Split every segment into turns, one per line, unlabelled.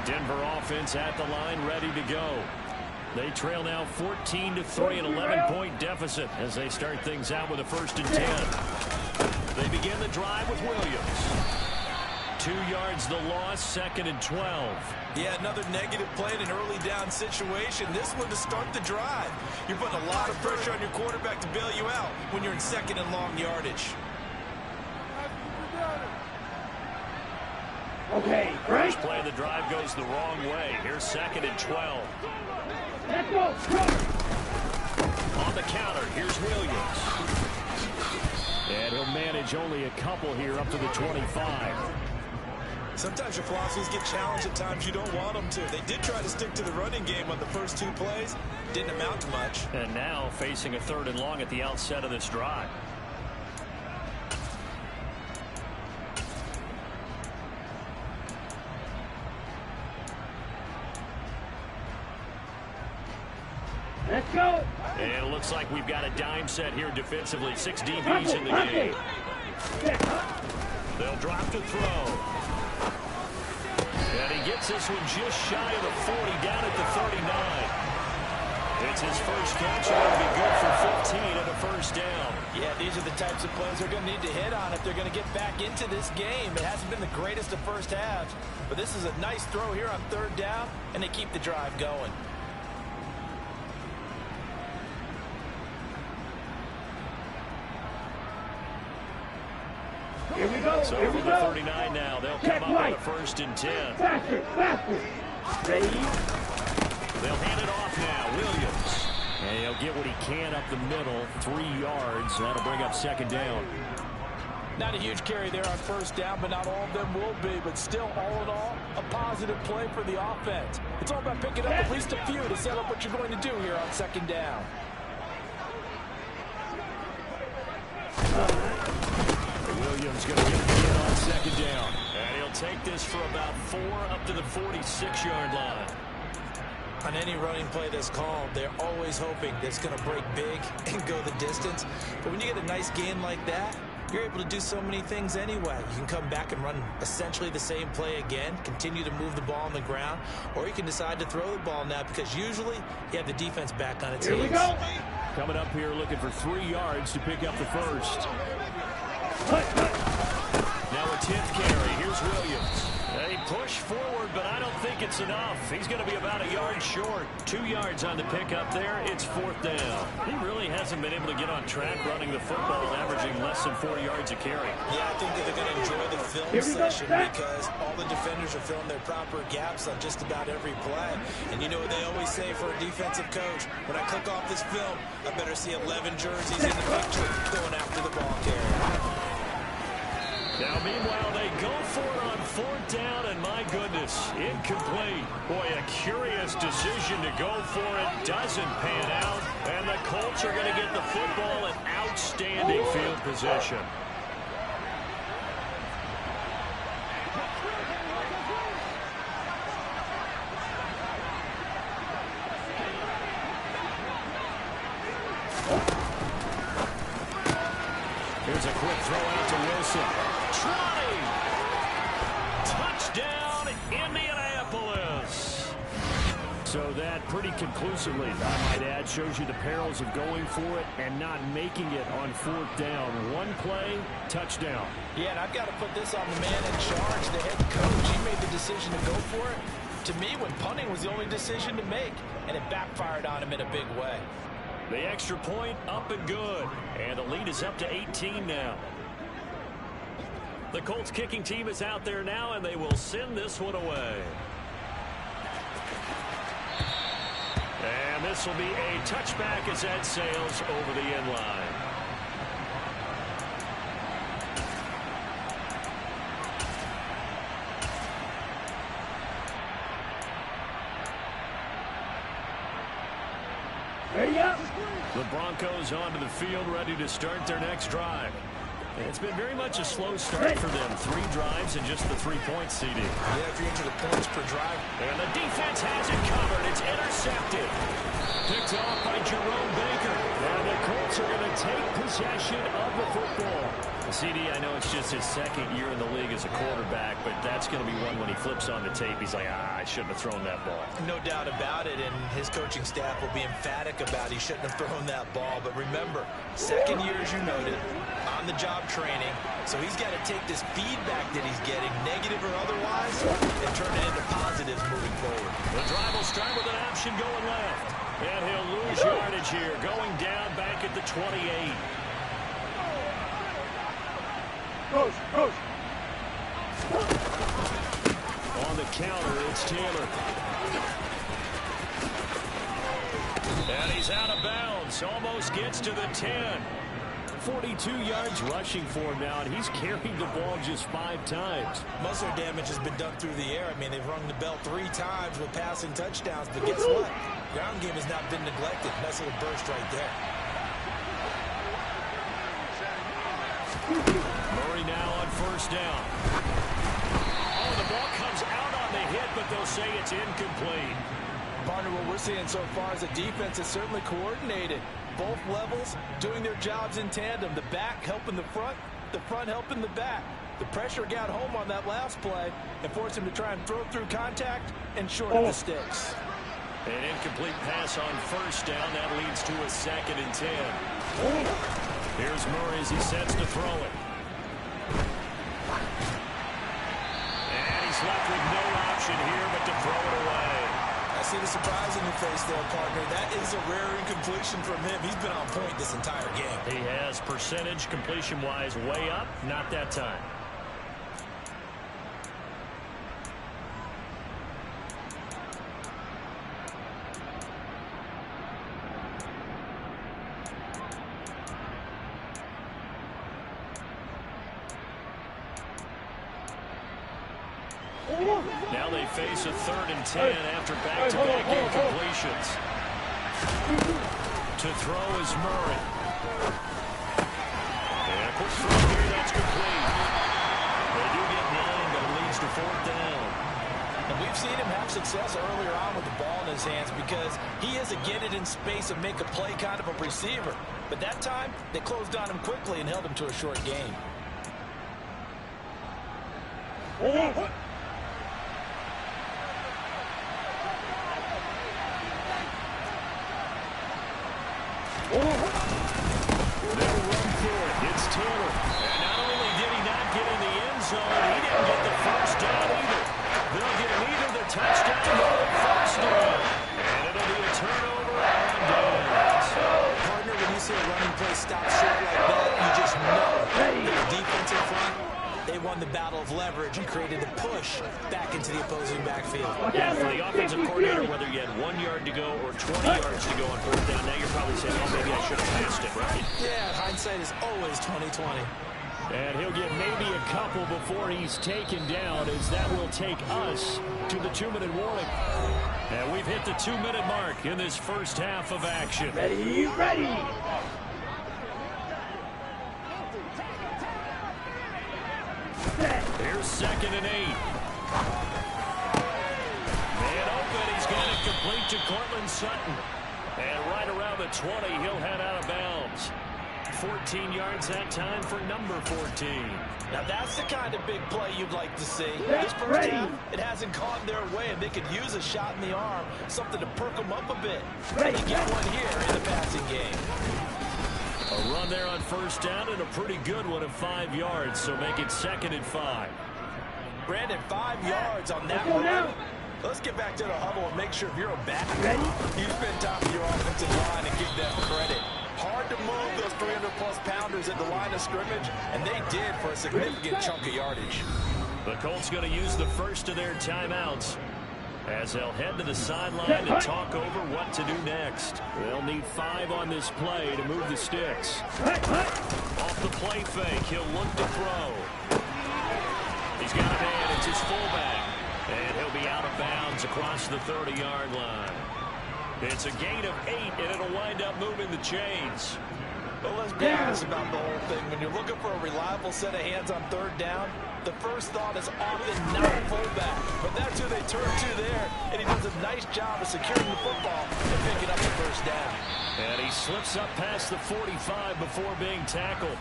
Denver offense at the line, ready to go. They trail now 14-3, an 11-point deficit as they start things out with a 1st and 10. They begin the drive with Williams. 2 yards the loss, 2nd and 12.
Yeah, another negative play in an early down situation. This one to start the drive. You're putting a lot of pressure on your quarterback to bail you out when you're in 2nd and long yardage.
Okay,
first play of the drive goes the wrong way. Here's 2nd and 12.
Let's go.
On the counter, here's Williams. And he'll manage only a couple here up to the 25.
Sometimes your philosophies get challenged at times you don't want them to. They did try to stick to the running game on the first 2 plays. Didn't amount to much.
And now facing a 3rd and long at the outset of this drive.
Let's go.
And it looks like we've got a dime set here defensively. 6 DBs in the game. They'll drop to throw. And he gets this one just shy of the 40, down at the 39. It's his first catch, and it'll be good for 15 and a 1st down.
Yeah, these are the types of plays they're going to need to hit on if they're going to get back into this game. It hasn't been the greatest of first halves, but this is a nice throw here on 3rd down, and they keep the drive going.
Here we go.
So
Here we
from the
go.
39 now, they'll come up with a 1st and 10.
Faster, faster. Ready?
They'll hand it off now. Williams. And he'll get what he can up the middle. 3 yards. That'll bring up 2nd down.
Not a huge carry there on 1st down, but not all of them will be. But still, all in all, a positive play for the offense. It's all about picking up at least a few to set up what you're going to do here on 2nd down.
Williams going to get the hit on 2nd down. And he'll take this for about 4 up to the 46-yard line.
On any running play that's called, they're always hoping that it's going to break big and go the distance. But when you get a nice gain like that, you're able to do so many things anyway. You can come back and run essentially the same play again, continue to move the ball on the ground, or you can decide to throw the ball now because usually you have the defense back on its heels.
Here we go.
Coming up here looking for 3 yards to pick up the 1st. Now a 10th carry. Here's Williams. They push forward, but I don't think it's enough. He's going to be about a yard short. 2 yards on the pickup there. It's 4th down. He really hasn't been able to get on track running the football, averaging less than 4 yards a carry.
Yeah, I think that they're going to enjoy the film session because all the defenders are filling their proper gaps on just about every play. And you know what they always say for a defensive coach? When I click off this film, I better see 11 jerseys in the picture going after the ball carrier.
Now, meanwhile, they go for it on 4th down, and my goodness, incomplete. Boy, a curious decision to go for it. Doesn't pan out, and the Colts are going to get the football in outstanding field position. Here's a quick throw out to Wilson. Trotting. Touchdown, Indianapolis. So that pretty conclusively, I might add, shows you the perils of going for it and not making it on 4th down. 1 play, touchdown.
Yeah, and I've got to put this on the man in charge, the head coach. He made the decision to go for it. To me, when punting was the only decision to make, and it backfired on him in a big way.
The extra point up and good. And the lead is up to 18 now. The Colts kicking team is out there now, and they will send this one away. And this will be a touchback as that sails over the end line.
Ready up.
The Broncos onto the field, ready to start their next drive. It's been very much a slow start for them. 3 drives and just the 3 points, CD.
Yeah, if you're into the points per drive.
And the defense has it covered. It's intercepted. Picked off by Jerome Baker. And the Colts are going to take possession of the football. CD, I know it's just his 2nd year in the league as a quarterback, but that's going to be one when he flips on the tape. He's like, I shouldn't have thrown that ball.
No doubt about it, and his coaching staff will be emphatic about he shouldn't have thrown that ball. But remember, 2nd year, as you noted, on-the-job training, so he's got to take this feedback that he's getting, negative or otherwise, and turn it into positives moving forward.
The drive will start with an option going left, and he'll lose yardage here, going down back at the 28.
Coach.
On the counter, it's Taylor. And he's out of bounds. Almost gets to the 10. 42 yards rushing for him now, and he's carried the ball just 5 times.
Most of their damage has been done through the air. I mean, they've rung the bell 3 times with passing touchdowns, but guess what? Ground game has not been neglected. Nice little burst right there.
Murray now on 1st down. Oh, the ball comes out on the hit, but they'll say it's incomplete.
Partner, what we're seeing so far is the defense is certainly coordinated. Both levels doing their jobs in tandem. The back helping the front helping the back. The pressure got home on that last play and forced him to try and throw through contact and shorten the sticks.
An incomplete pass on 1st down. That leads to a 2nd and 10. Here's Murray as he sets to throw it. And he's left with no option here but to throw it away.
I see the surprise in your face there, partner. That is a rare incompletion from him. He's been on point this entire game.
He has percentage completion-wise way up. Not that time. Now they face a 3rd and 10 after back-to-back incompletions. To throw is Murray. And a quick throw here, that's complete. They do get 9, but it leads to 4th down.
And we've seen him have success earlier on with the ball in his hands because he is a get it in space and make a play kind of a receiver. But that time, they closed on him quickly and held him to a short game.
They'll run through it. It's Taylor. And not only did he not get in the end zone, he didn't get the 1st down either. They'll get neither the touchdown nor the 1st down. And it'll be a turnover on downs.
Partner, when you see a running play stop short like that, you just know that the defense in front, they won the battle of leverage and created a push back into the opposing backfield.
Yeah, for the offensive coordinator, whether you had 1 yard to go or 20 yards to go on 4th down, now you're probably saying, oh, maybe I should have passed it, right?
Yeah, hindsight is always 20/20.
And he'll get maybe a couple before he's taken down, as that will take us to the 2-minute warning. And we've hit the 2-minute mark in this first half of action.
Ready.
Here's 2nd and 8. Man open, he's got it complete to Cortland Sutton. And right around the 20, he'll head out of bounds. 14 yards that time for number 14.
Now that's the kind of big play you'd like to see. This first half, it hasn't gone their way, and they could use a shot in the arm, something to perk them up a bit. They get one here in the passing game.
A run there on 1st down and a pretty good one of 5 yards, so make it 2nd and 5.
Brandon, 5 yards on that run. Let's get back to the huddle and make sure if you're a back, you spend time with your offensive line and give them credit. Hard to move those 300-plus pounders at the line of scrimmage, and they did for a significant chunk of yardage.
The Colts going to use the first of their timeouts as they'll head to the sideline and talk over what to do next. They'll need 5 on this play to move the sticks. Off the play fake, he'll look to throw. He's got a man, it's his fullback. And he'll be out of bounds across the 30-yard line. It's a gain of 8, and it'll wind up moving the chains.
Well, let's be honest about the whole thing. When you're looking for a reliable set of hands on third down, the first thought is often not fullback. But that's who they turn to there, and he does a nice job of securing the football and picking up the first down.
And he slips up past the 45 before being tackled.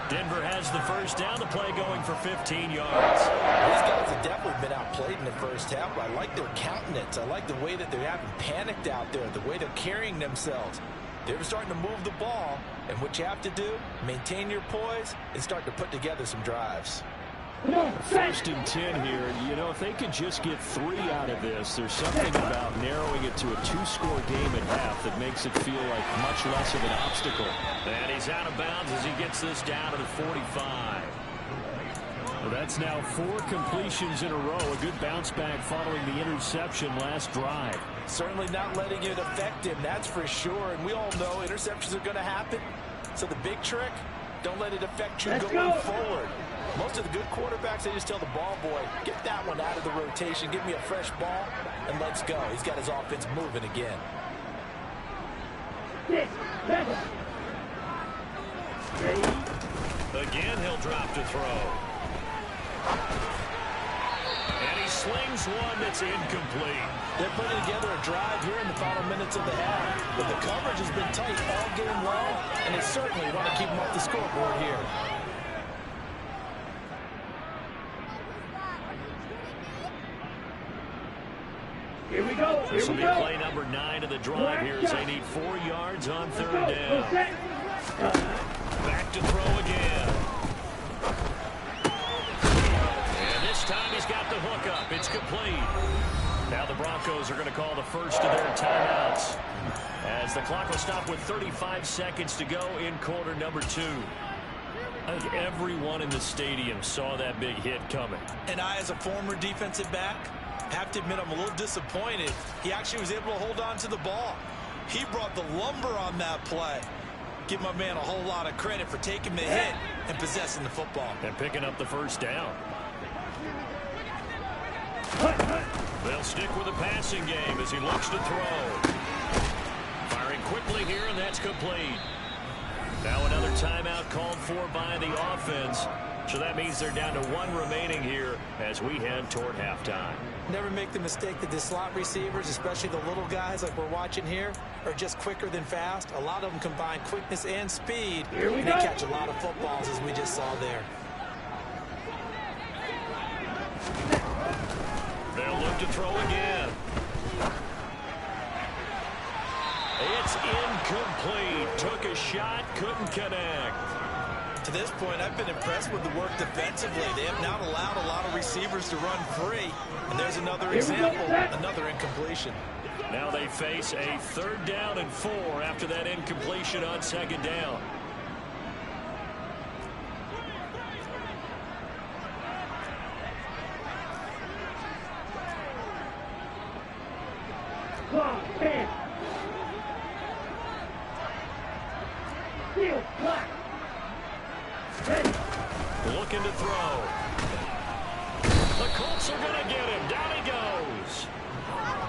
Denver has the first down, the play going for 15 yards.
These guys have definitely been outplayed in the first half, but I like their countenance. I like the way that they haven't panicked out there, the way they're carrying themselves. They're starting to move the ball, and what you have to do, maintain your poise and start to put together some drives.
First and 10 here. You know, if they could just get 3 out of this, there's something about narrowing it to a 2-score game at half that makes it feel like much less of an obstacle. And he's out of bounds as he gets this down to the 45. Well, that's now 4 completions in a row. A good bounce back following the interception last drive.
Certainly not letting it affect him, that's for sure. And we all know interceptions are going to happen. So the big trick, don't let it affect you going forward. Most of the good quarterbacks, they just tell the ball boy, get that one out of the rotation, give me a fresh ball, and let's go. He's got his offense moving again.
Again, he'll drop to throw. And he slings one that's incomplete.
They're putting together a drive here in the final minutes of the half. But the coverage has been tight all game long, and they certainly want to keep them off the scoreboard here.
Here we go.
This will be play number 9 of the drive here as they need 4 yards on third down. Back to throw again. And this time he's got the hook up. It's complete. Now the Broncos are going to call the first of their timeouts as the clock will stop with 35 seconds to go in quarter number 2. I think everyone in the stadium saw that big hit coming.
And I, as a former defensive back, have to admit I'm a little disappointed. He actually was able to hold on to the ball. He brought the lumber on that play. Give my man a whole lot of credit for taking the hit and possessing the football.
And picking up the first down. They'll stick with the passing game as he looks to throw. Firing quickly here, and that's complete. Now another timeout called for by the offense. So that means they're down to 1 remaining here as we head toward halftime.
Never make the mistake that the slot receivers, especially the little guys like we're watching here, are just quicker than fast. A lot of them combine quickness and speed, and they catch a lot of footballs, as we just saw there.
They'll look to throw again. It's incomplete. Took a shot, couldn't connect.
To this point, I've been impressed with the work defensively. They have not allowed a lot of receivers to run free. And there's another example, another incompletion.
Now they face a 3rd down and 4 after that incompletion on 2nd down. Looking to throw. The Colts are going to get him. Down he goes.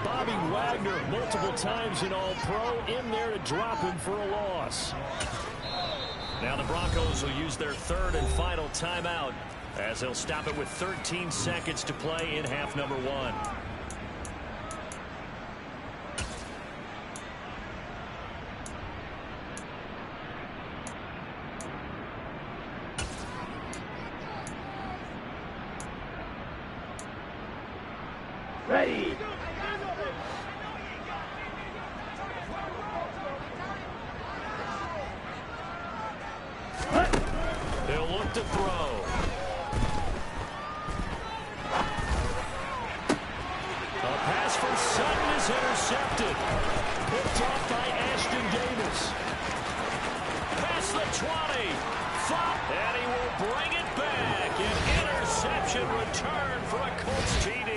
Bobby Wagner, multiple times in All-Pro, in there to drop him for a loss. Now the Broncos will use their 3rd and final timeout as they'll stop it with 13 seconds to play in half number 1.
Ready.
They'll look to throw. A pass from Sutton is intercepted. Picked off by Ashton Davis. Past the 20. Flop, and he will bring it back. An interception return for a Colts TD.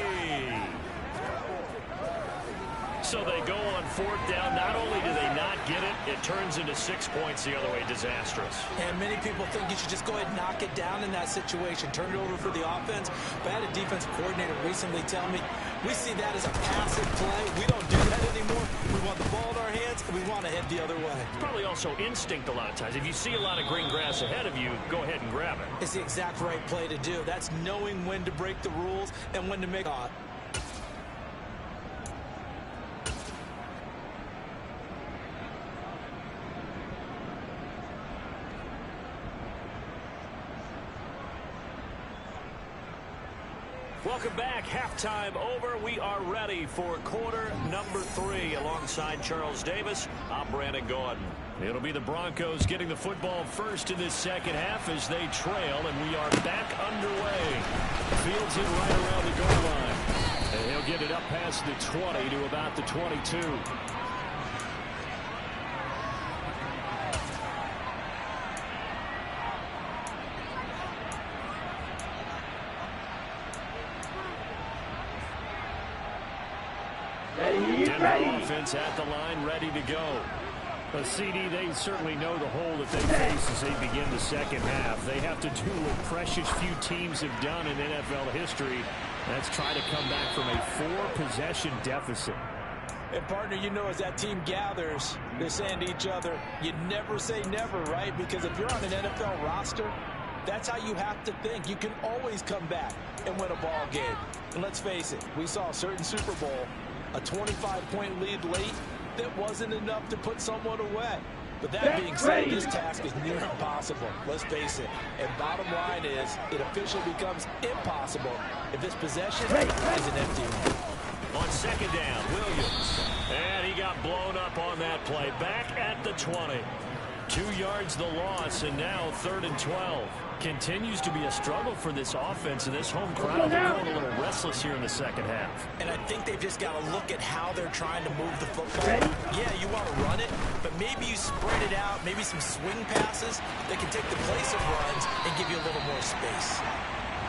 So they go on 4th down. Not only do they not get it, it turns into 6 points the other way. Disastrous.
And many people think you should just go ahead and knock it down in that situation. Turn it over for the offense. But I had a defensive coordinator recently tell me, we see that as a passive play. We don't do that anymore. We want the ball in our hands, and we want to hit move the other way.
It's probably also instinct a lot of times. If you see a lot of green grass ahead of you, go ahead and grab it.
It's the exact right play to do. That's knowing when to break the rules and when to make...
Welcome back. Halftime over. We are ready for quarter number 3. Alongside Charles Davis, I'm Brandon Gaudin. It'll be the Broncos getting the football first in this second half as they trail, and we are back underway. Fields it right around the goal line. And he'll get it up past the 20 to about the 22. Denver offense at the line, ready to go. But CD, they certainly know the hole that they face as they begin the second half. They have to do what precious few teams have done in NFL history. That's try to come back from a 4-possession deficit.
And partner, you know, as that team gathers, they're saying to each other, you never say never, right? Because if you're on an NFL roster, that's how you have to think. You can always come back and win a ball game. And let's face it, we saw a certain Super Bowl, a 25-point lead late that wasn't enough to put someone away. But that being said, this task is near impossible. Let's face it. And bottom line is, it officially becomes impossible if this possession is an empty one.
On second down, Williams. And he got blown up on that play. Back at the 20. 2 yards the loss, and now 3rd and 12. Continues to be a struggle for this offense, and this home crowd, they're going a little restless here in the second half.
And I think they've just got to look at how they're trying to move the football. Yeah, you want to run it, but maybe you spread it out, maybe some swing passes that can take the place of runs and give you a little more space.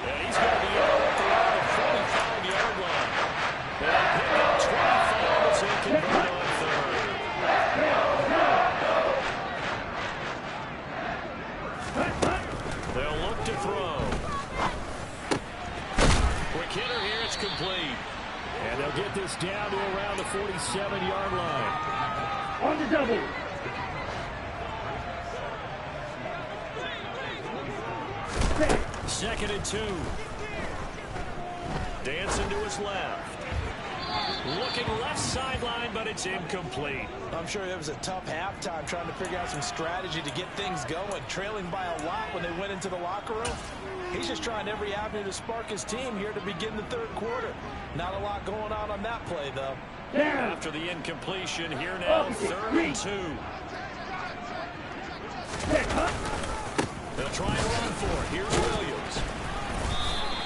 And he's going to be out at the 45-yard line. And pick up 25 as he convert on 3rd. They'll look to throw. Quick hitter here, it's complete. And they'll get this down to around the 47-yard line.
On the double.
Second and 2. Dancing to his left. Looking left sideline, but it's incomplete.
I'm sure it was a tough halftime trying to figure out some strategy to get things going, trailing by a lot when they went into the locker room. He's just trying every avenue to spark his team here to begin the 3rd quarter. Not a lot going on that play, though.
After the incompletion, here now, 3rd and 2. They'll try and run for it. Here's Williams.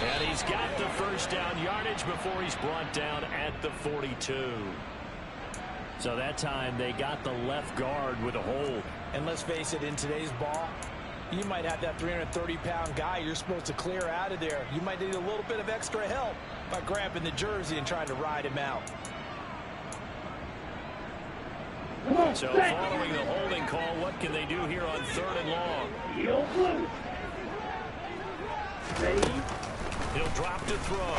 And he's got the first down yardage before he's brought down at the 42. So that time they got the left guard with a hold.
And let's face it, in today's ball, you might have that 330-pound guy you're supposed to clear out of there. You might need a little bit of extra help by grabbing the jersey and trying to ride him out.
So following the holding call, what can they do here on 3rd and long?
Ready.
He'll drop to throw.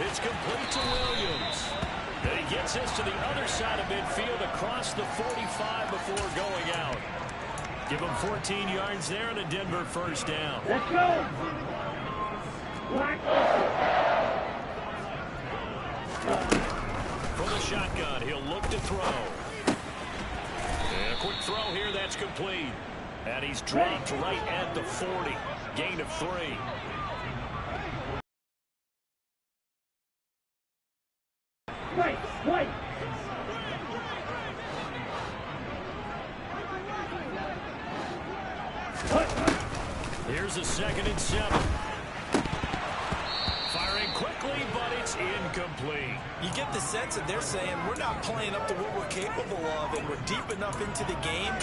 It's complete to Williams. And he gets this to the other side of midfield across the 45 before going out. Give him 14 yards there and a Denver first down.
Let's go.
For the shotgun, he'll look to throw. And a quick throw here, that's complete. And he's dropped right at the 40. Gain of 3.
Right.
Here's a 2nd and 7. Firing quickly, but it's incomplete.
You get the sense that they're saying we're not playing up to what we're capable of, and we're deep enough into the game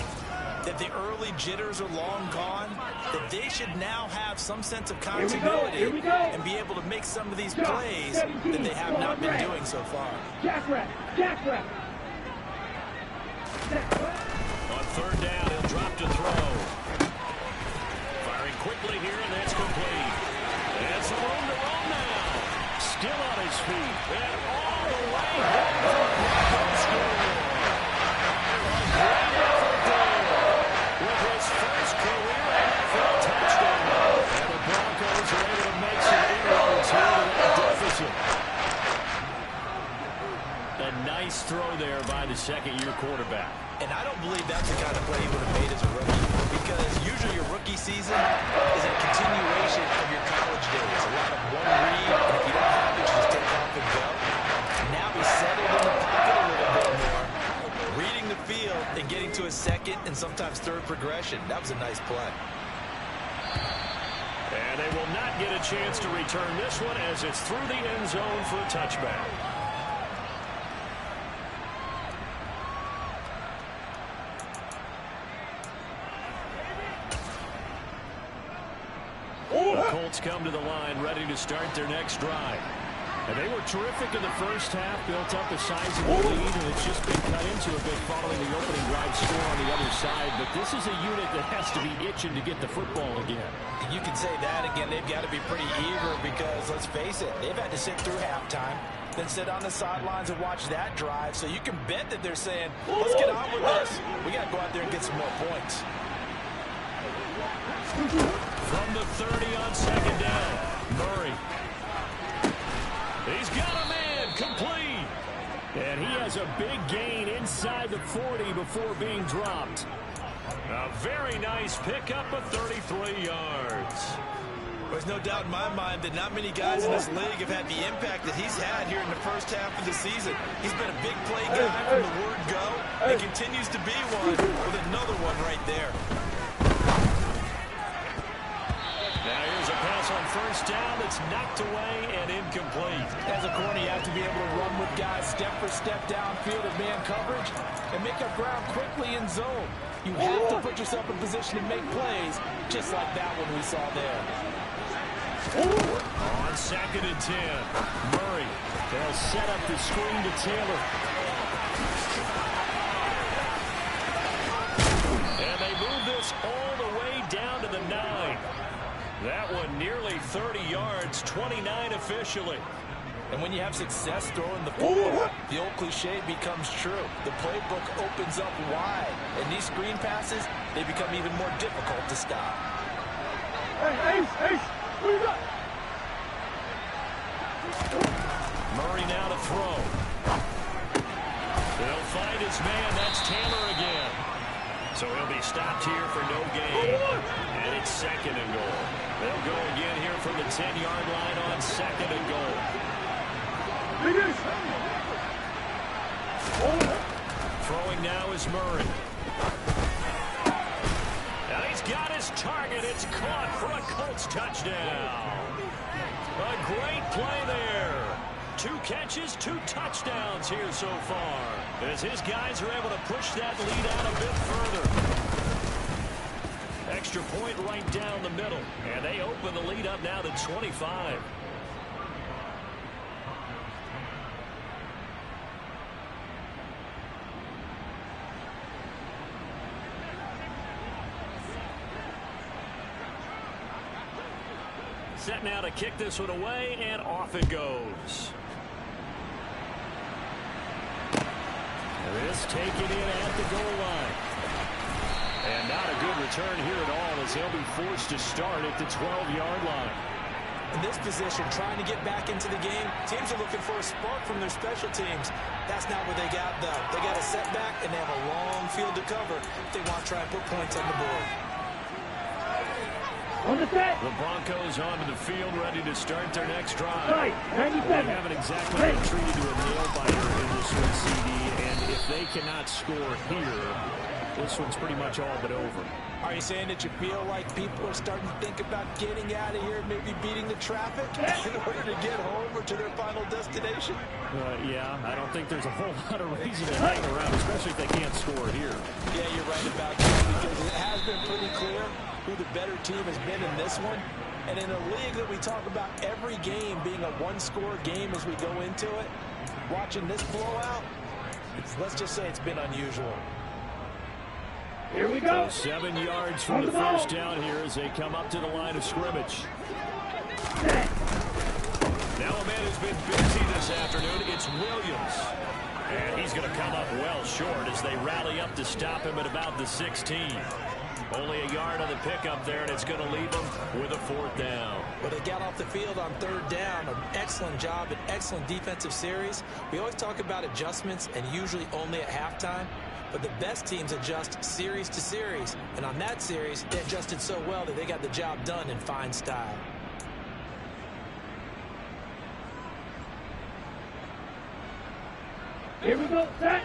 that the early jitters are long gone, that they should now have some sense of continuity and be able to make some of these plays that they have not been doing so far.
Jackrabbit.
On 3rd down, he'll drop to throw. Firing quickly here, and that's complete. And some room to roll now. Still on his feet. And all the way home for a score. A nice throw there by the second-year quarterback.
And I don't believe that's the kind of play he would have made as a rookie, because usually your rookie season is a continuation of your college days. A lot of one read, and if you don't have it, you just take off and go. Now he's settled in the pocket a little bit more, reading the field and getting to a second and sometimes third progression. That was a nice play.
And they will not get a chance to return this one as it's through the end zone for a touchback. The Colts come to the line ready to start their next drive. And they were terrific in the first half, built up a sizable lead, and it's just been cut into a bit following the opening drive score on the other side. But this is a unit that has to be itching to get the football again.
You can say that again. They've got to be pretty eager because, let's face it, they've had to sit through halftime, then sit on the sidelines and watch that drive. So you can bet that they're saying, let's get on with this. We got to go out there and get some more points.
From the 30 on second down, Murray. He's got a man, complete. And he has a big gain inside the 40 before being dropped. A very nice pickup of 33 yards.
There's no doubt in my mind that not many guys in this league have had the impact that he's had here in the first half of the season. He's been a big play guy from the word go and continues to be one with another one right there.
Now here's a pass on first down that's knocked away and incomplete.
As a corner, you have to be able to run with guys step for step downfield of man coverage and make up ground quickly in zone. You have to put yourself in position to make plays, just like that one we saw there.
On second and 10, Murray. They'll set up the screen to Taylor. And they move this all the way down to the 9. That one nearly 30 yards, 29 officially.
And when you have success throwing the football, the old cliche becomes true. The playbook opens up wide, and these screen passes, they become even more difficult to stop.
Murray now to throw. They'll find his man. That's Taylor again. So he'll be stopped here for no gain. And it's second and goal. They'll go again here from the 10-yard line on second and goal. Throwing now is Murray. And he's got his target. It's caught for a Colts touchdown. A great play there. 2 catches, 2 touchdowns here so far, as his guys are able to push that lead out a bit further. Extra point right down the middle, and they open the lead up now to 25. Set now to kick this one away, and off it goes. This taken in at the goal line. And not a good return here at all, as they'll be forced to start at the 12-yard line.
In this position, trying to get back into the game, teams are looking for a spark from their special teams. That's not what they got, though. They got a setback, and they have a long field to cover if they want to try and put points on the board.
On the set.
The Broncos onto the field, ready to start their next drive.
Right, 97.
They haven't exactly been treated to a nail-biter in this one, CD, and if they cannot score here, this one's pretty much all but over.
Are you saying that you feel like people are starting to think about getting out of here, maybe beating the traffic in order to get home or to their final destination?
Yeah, I don't think there's a whole lot of reason to hang around, especially if they can't score here.
Yeah, you're right about that, because it has been pretty clear who the better team has been in this one. And in a league that we talk about every game being a one-score game as we go into it, watching this blowout, let's just say it's been unusual.
Here we go.
7 yards from the first down here as they come up to the line of scrimmage. Now a man who's been busy this afternoon, it's Williams. And he's going to come up well short as they rally up to stop him at about the 16. Only a yard on the pickup there, and it's going to leave them with a 4th down.
But they got off the field on 3rd down. An excellent job, an excellent defensive series. We always talk about adjustments, and usually only at halftime. But the best teams adjust series to series. And on that series, they adjusted so well that they got the job done in fine style.
Here we go, set.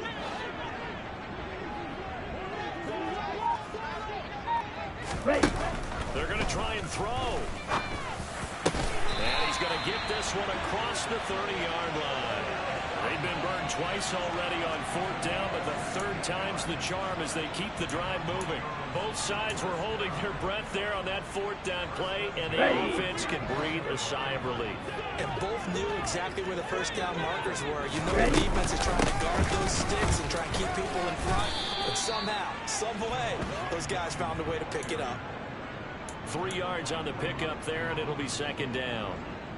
Ready.
They're going to try and throw. And he's going to get this one across the 30-yard line. They've been burned twice already on 4th down, but the 3rd time's the charm as they keep the drive moving. Both sides were holding their breath there on that 4th down play, and the offense can breathe a sigh of relief.
And both knew exactly where the 1st down markers were. You know the defense is trying to guard those sticks and try and keep people in front, but somehow, some way, those guys found a way to pick it up.
3 yards on the pickup there, and it'll be 2nd down.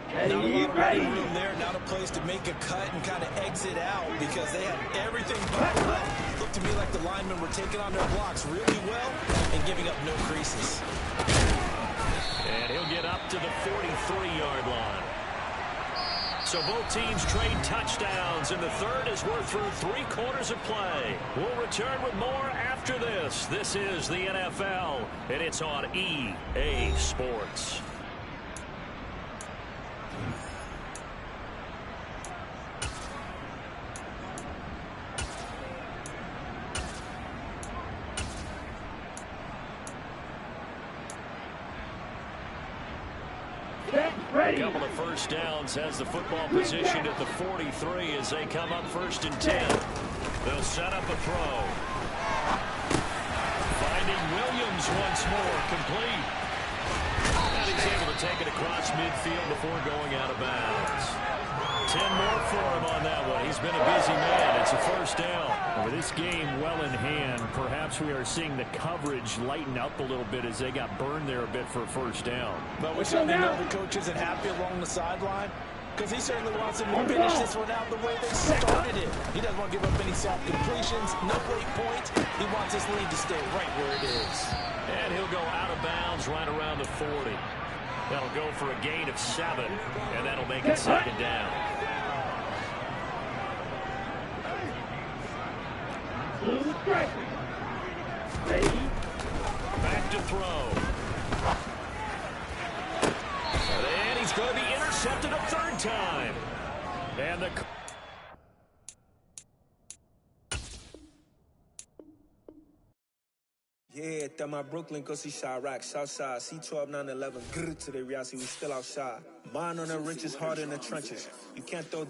Not a lot of running room there, not a place to make a cut and kind of exit out because they had everything buckled up. Looked to me like the linemen were taking on their blocks really well and giving up no creases.
And he'll get up to the 43-yard line. So both teams trade touchdowns, and the 3rd as we're through 3 quarters of play. We'll return with more after this. This is the NFL, and it's on EA Sports.
Ready.
A couple of 1st downs, has the football positioned at the 43 as they come up 1st and 10. They'll set up a throw. Finding Williams once more, complete. And he's able to take it across midfield before going out of bounds. 10 more for him on that one. He's been a busy man. It's a 1st down.
With this game well in hand, perhaps we are seeing the coverage lighten up a little bit as they got burned there a bit for a 1st down.
But we certainly know the coach isn't happy along the sideline because he certainly wants them to finish this one out the way they started it. He doesn't want to give up any soft completions, no late points. He wants his lead to stay right where it is.
And he'll go out of bounds right around the 40. That'll go for a gain of 7, and that'll make it 2nd down. Back to throw. And he's going to be intercepted a 3rd time. And the...
Yeah, that my Brooklyn, go see Chirac, Southside, C12, 911, grr to the Riasi, we still outside. Mine on the richest, heart in the trenches. You can't throw